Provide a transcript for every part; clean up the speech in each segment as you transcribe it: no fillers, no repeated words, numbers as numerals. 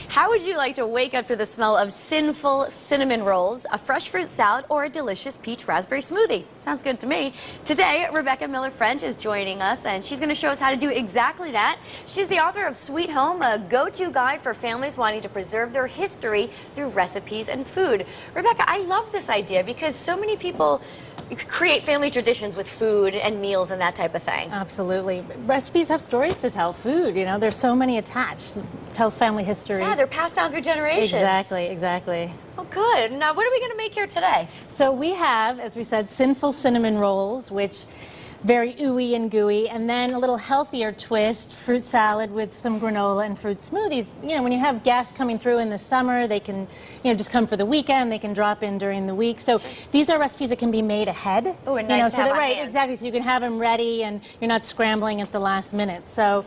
How would you like to wake up to the smell of sinful cinnamon rolls, a fresh fruit salad, or a delicious peach raspberry smoothie? Sounds good to me. Today, Rebecca Miller Ffrench is joining us, and she's going to show us how to do exactly that. She's the author of Sweet Home, a go-to guide for families wanting to preserve their history through recipes and food. Rebecca, I love this idea because so many people create family traditions with food and meals and that type of thing. Absolutely. Recipes have stories to tell. Food, you know, there's so many attached. It tells family history. Yeah, they're passed down through generations. Exactly, exactly. Well, good. Now, what are we going to make here today? So we have, as we said, sinful cinnamon rolls, which very ooey and gooey, and then a little healthier twist, fruit salad with some granola and fruit smoothies. You know, when you have guests coming through in the summer, they can, you know, just come for the weekend, they can drop in during the week. So these are recipes that can be made ahead. Oh, and nice to have on hand. Exactly, so you can have them ready and you're not scrambling at the last minute. So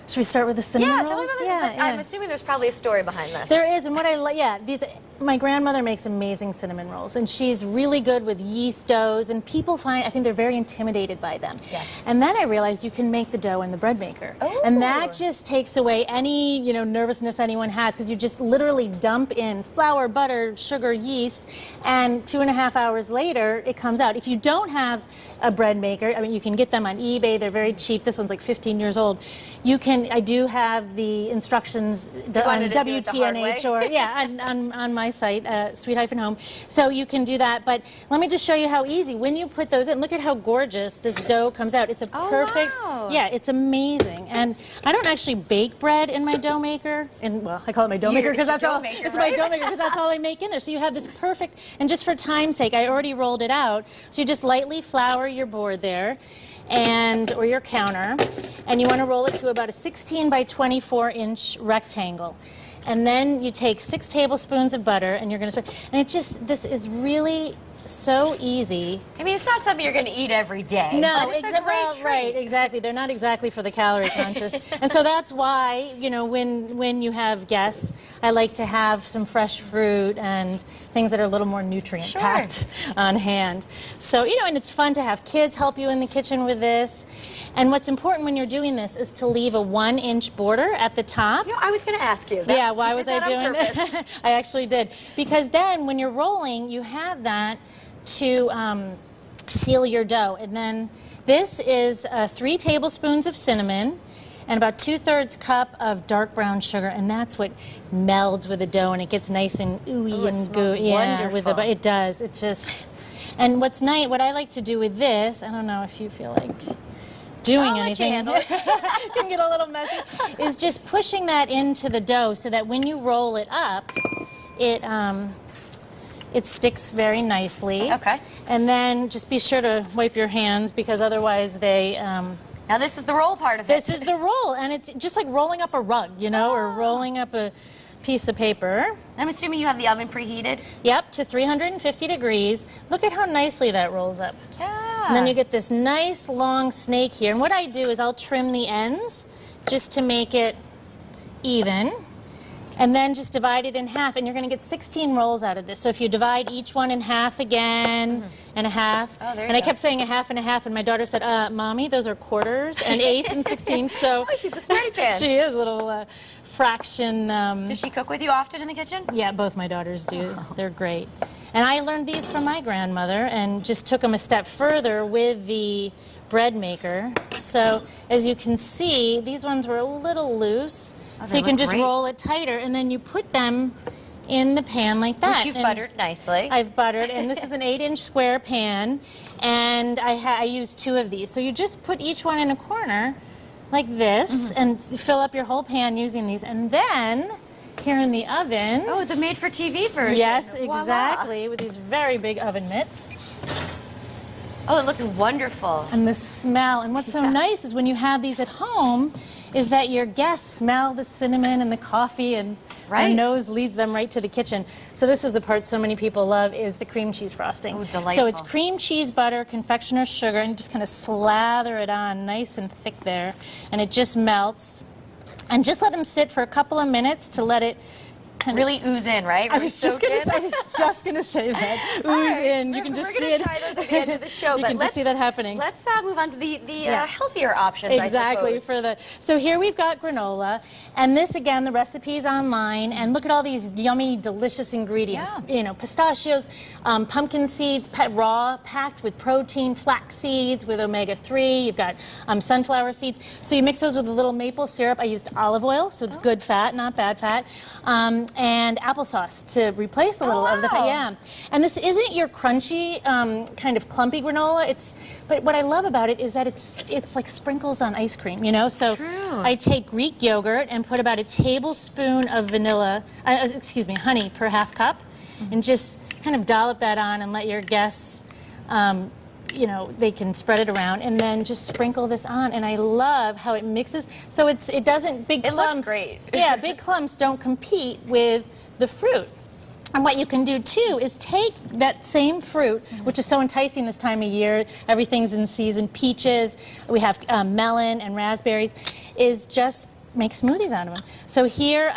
should we start with the cinnamon rolls? Tell me about that. I'm assuming there's probably a story behind this. There is, and what I like, my grandmother makes amazing cinnamon rolls, and she's really good with yeast doughs, and people I think they're very intimidated by them. Yes. And then I realized you can make the dough in the bread maker. Oh. And that just takes away any, you know, nervousness anyone has, because you just literally dump in flour, butter, sugar, yeast, and 2.5 hours later, it comes out. If you don't have a bread maker, I mean, you can get them on eBay, they're very cheap. This one's like 15 years old. You can, I do have the instructions on WTNH or, on my site, Sweet-Home. So you can do that, but let me just show you how easy. When you put those in, look at how gorgeous this dough comes out. It's a perfect, wow. Yeah, it's amazing. And I don't actually bake bread in my dough maker. Well, I call it my dough maker because that's all. It's my dough maker because that's all I make in there. So you have this perfect, and just for time's sake, I already rolled it out. So you just lightly flour your board there, or your counter, and you want to roll it to about a 16 by 24 inch rectangle. And then you take 6 tablespoons of butter, and you're going to spread. And this is really so easy. I mean, it's not something you're going to eat every day. No, but it's a great treat. Right, exactly. They're not exactly for the calorie conscious. And so that's why, you know, when you have guests, I like to have some fresh fruit and things that are a little more nutrient packed on hand. So, you know, and it's fun to have kids help you in the kitchen with this. And what's important when you're doing this is to leave a 1-inch border at the top. You know, I was going to ask you that. Yeah, why was I doing this? I actually did. Because then when you're rolling, you have that to seal your dough. And then this is 3 tablespoons of cinnamon and about 2/3 cup of dark brown sugar, and that's what melds with the dough, and it gets nice and ooey and gooey. Yeah, wonderful. It does. It just, and what's nice, what I like to do with this, I don't know if you feel like doing anything, can get a little messy, is just pushing that into the dough so that when you roll it up, it sticks very nicely. Okay. And then just be sure to wipe your hands because otherwise they... now this is the roll part of it. This is the roll, and it's just like rolling up a rug, you know, or rolling up a piece of paper. I'm assuming you have the oven preheated? Yep, to 350 degrees. Look at how nicely that rolls up. Yeah. And then you get this nice long snake here. And what I do is I'll trim the ends just to make it even. And then just divide it in half, and you're going to get 16 rolls out of this. So if you divide each one in half again, and a half, and I kept saying a half and a half, and my daughter said, Mommy, those are quarters and eighths and 16ths. So oh, she's a smarty pants. She is a little fraction. Does she cook with you often in the kitchen? Yeah, both my daughters do. They're great. And I learned these from my grandmother and just took them a step further with the bread maker. So as you can see, these ones were a little loose. Oh, so you can just roll it tighter, and then you put them in the pan like that. Which you've buttered nicely. I've buttered, and this is an 8-inch square pan, and I used 2 of these. So you just put each one in a corner like this, and fill up your whole pan using these, and then here in the oven. Oh, the made-for-TV version. Yes, exactly, with these very big oven mitts. Oh, it looks wonderful. And the smell, and what's so nice is when you have these at home, is that your guests smell the cinnamon and the coffee, and their nose leads them right to the kitchen. So this is the part so many people love, is the cream cheese frosting. Oh, delightful. So it's cream cheese, butter, confectioner's sugar, and you just kind of slather it on nice and thick there, and it just melts. And just let them sit for a couple of minutes to let it really ooze in, right? I was just gonna say that. Ooze in. You can just see it. We're gonna try those at the end of the show, You but can just see that happening. Let's move on to the healthier options. Exactly, I suppose. So here we've got granola, and this again, the recipe is online, and look at all these yummy, delicious ingredients. Yeah. You know, pistachios, pumpkin seeds, raw, packed with protein, flax seeds with omega-3. You've got sunflower seeds. So you mix those with a little maple syrup. I used olive oil, so it's good fat, not bad fat, and applesauce to replace a little of the fat. Yeah, and this isn't your crunchy, kind of clumpy granola. But what I love about it is that it's like sprinkles on ice cream, you know? So I take Greek yogurt and put about a tablespoon of honey per half cup, and just kind of dollop that on and let your guests, you know, they can spread it around, and then just sprinkle this on. And I love how it mixes. So it doesn't, big clumps. It looks great. Yeah, big clumps don't compete with the fruit. And what you can do too is take that same fruit, which is so enticing this time of year, everything's in season, peaches, we have melon and raspberries, is just make smoothies out of them. So here,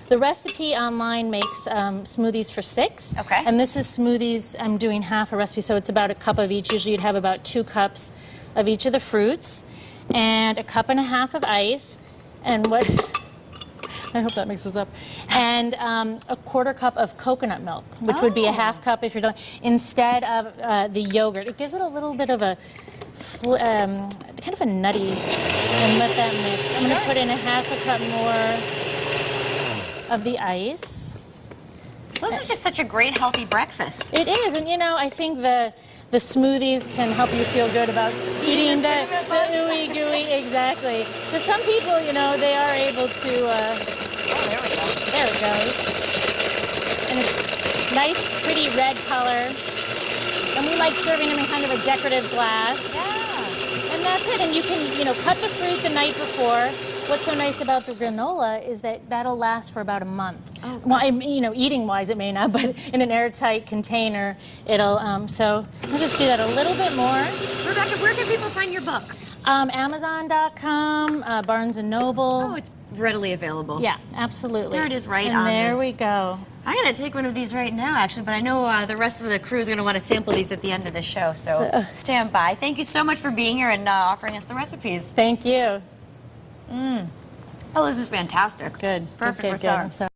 the recipe online makes smoothies for 6. Okay. And this is smoothies, I'm doing half a recipe, so it's about a cup of each. Usually you'd have about 2 cups of each of the fruits, and a cup and a half of ice, and what... I hope that mixes up. And a quarter cup of coconut milk, which would be a half cup if you're done, instead of the yogurt. It gives it a little bit of a, kind of a nutty, and let that mix. I'm going to put in a half a cup more of the ice. Well, this is just such a great, healthy breakfast. It is, and you know, I think the smoothies can help you feel good about eating the ooey gooey, exactly. Because some people, you know, they are able to, oh, there we go. There it goes. And it's nice, pretty red color. And we like serving them in kind of a decorative glass. Yeah. And that's it. And you can, you know, cut the fruit the night before. What's so nice about the granola is that that'll last for about a month. Oh, well, you know, eating-wise it may not, but in an airtight container, it'll, so I'll just do that a little bit more. Rebecca, where can people find your book? Amazon.com, Barnes & Noble. Oh, it's readily available. Yeah, absolutely. There it is right and on there we go. I'm going to take one of these right now, actually, but I know the rest of the crew is going to want to sample these at the end of the show, so stand by. Thank you so much for being here and offering us the recipes. Thank you. Oh, this is fantastic. Good. Perfect Good, for summer. good.